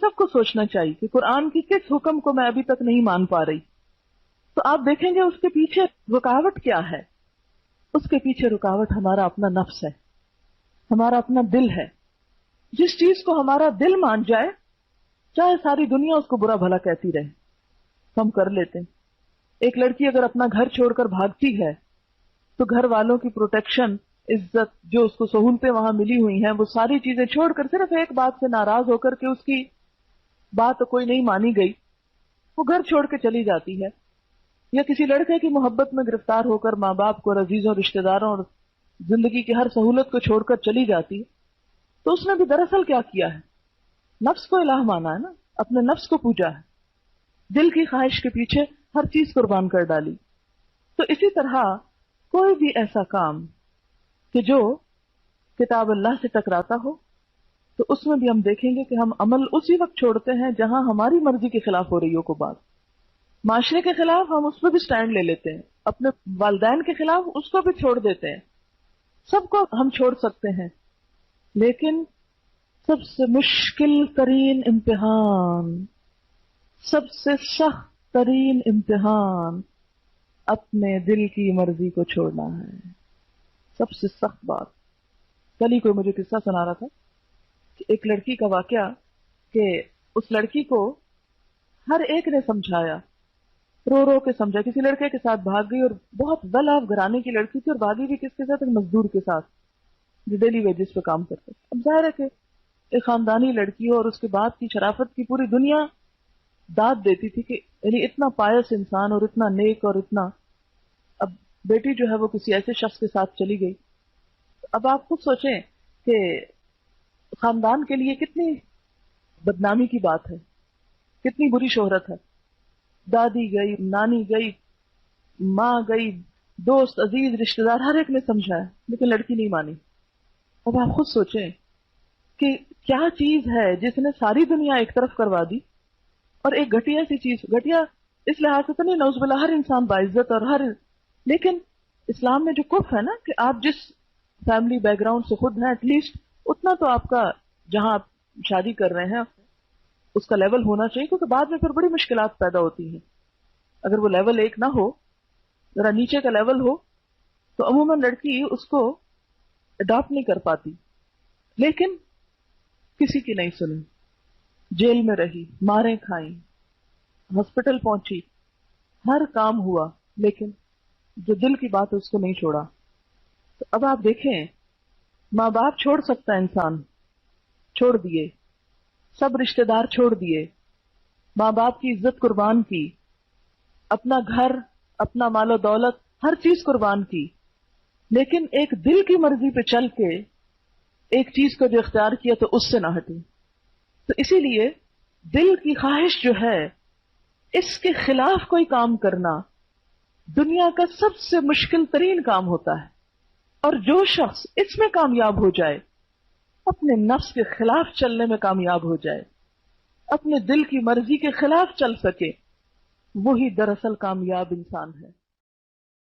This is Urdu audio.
سب کو سوچنا چاہیے کہ قرآن کی کس حکم کو میں ابھی تک نہیں مان پا رہی. تو آپ دیکھیں گے اس کے پیچھے رکاوٹ کیا ہے. اس کے پیچھے رکاوٹ ہمارا اپنا نفس ہے، ہمارا اپنا دل ہے. جس چیز کو ہمارا دل مان جائے، چاہے ساری دنیا اس کو برا بھلا کہتی رہے، ہم کر لیتے ہیں. ایک لڑکی اگر اپنا گھر چھوڑ کر بھاگتی ہے تو گھر والوں کی پروٹیکشن، عزت، جو اس کو سہولتیں وہاں ملی ہوئی ہیں، وہ ساری چیزیں چھوڑ کر صرف ایک بات سے ناراض ہو کر کے اس کی بات کوئی نہیں مانی گئی، وہ گھر چھوڑ کے چلی جاتی ہے. یا کسی لڑکے کی محبت میں گرفتار ہو کر ماں باپ کو اور عزیزوں رشتہ داروں اور زندگی کی ہر سہولت کو چھوڑ کر چلی جاتی ہے، تو اس نے بھی دراصل کیا کیا ہے؟ نفس کو الہ مانا ہے نا، اپنے نفس کو پوجا ہے، دل کی خواہش کے پیچھے ہر چیز قربان کر ڈالی. تو اسی طرح کوئی بھی ایسا کام کہ جو کتاب اللہ سے ٹکراتا ہو، تو اس میں بھی ہم دیکھیں گے کہ ہم عمل اسی وقت چھوڑتے ہیں جہاں ہماری مرضی کے خلاف ہو رہی ہو. کو بات معاشرے کے خلاف ہم اس پہ بھی سٹینڈ لے لیتے ہیں، اپنے والدین کے خلاف اس کو بھی چھوڑ دیتے ہیں. سب کو ہم چھوڑ سکتے ہیں، لیکن سب سے مشکل ترین امتحان، سب سے سخت ترین امتحان اپنے دل کی مرضی کو چھوڑنا ہے. سب سے سخت بات. کل ہی کوئی مجھے قصہ سنا رہا تھا کہ ایک لڑکی کا واقعہ، کہ اس لڑکی کو ہر ایک نے سمجھایا، رو رو کے سمجھا. کسی لڑکے کے ساتھ بھاگ گئی، اور بہت ویل آف گھرانے کی لڑکی تھی، اور بھاگی بھی کس کے ساتھ؟ ایک مزدور کے ساتھ جو ڈیلی ویجز پہ کام کرتے. اب ظاہر ہے کہ ایک خاندانی لڑکی ہو، اور اس کے بعد کی شرافت کی پوری دنیا داد دیتی تھی کہ یعنی اتنا پائس انسان اور اتنا نیک اور اتنا. اب بیٹی جو ہے وہ کسی ایسے شخص کے ساتھ چلی گئی. اب آپ خود سوچیں کہ خاندان کے لیے کتنی بدنامی کی بات ہے، کتنی بری شہرت ہے. دادی گئی، نانی گئی، ماں گئی، دوست، عزیز، رشتہ دار، ہر ایک نے سمجھایا، لیکن لڑکی نہیں مانی. اب آپ خود سوچیں کہ کیا چیز ہے جس نے ساری دنیا ایک طرف کروا دی، اور ایک گھٹیا سی چیز. گھٹیا اس لحاظ سے تو نہیں، نعوذ باللہ، ہر انسان باعزت اور ہر، لیکن اسلام میں جو کف ہے نا کہ آپ جس فیملی بیک گراؤنڈ سے خود ہیں، ایٹ لیسٹ اتنا تو آپ کا جہاں آپ شادی کر رہے ہیں اس کا لیول ہونا چاہیے، کیونکہ بعد میں پھر بڑی مشکلات پیدا ہوتی ہیں. اگر وہ لیول ایک نہ ہو، ذرا نیچے کا لیول ہو، تو عموماً لڑکی اس کو اڈاپٹ نہیں کر پاتی. لیکن کسی کی نہیں سنی، جیل میں رہی، ماریں کھائیں، ہاسپٹل پہنچی، ہر کام ہوا، لیکن جو دل کی بات ہے اس کو نہیں چھوڑا. تو اب آپ دیکھیں، ماں باپ چھوڑ سکتا ہے انسان، چھوڑ دیے، سب رشتہ دار چھوڑ دیے، ماں باپ کی عزت قربان کی، اپنا گھر، اپنا مال و دولت، ہر چیز قربان کی، لیکن ایک دل کی مرضی پہ چل کے ایک چیز کو جو اختیار کیا تو اس سے نہ ہٹی. تو اسی لیے دل کی خواہش جو ہے، اس کے خلاف کوئی کام کرنا دنیا کا سب سے مشکل ترین کام ہوتا ہے. اور جو شخص اس میں کامیاب ہو جائے، اپنے نفس کے خلاف چلنے میں کامیاب ہو جائے، اپنے دل کی مرضی کے خلاف چل سکے، وہی دراصل کامیاب انسان ہے.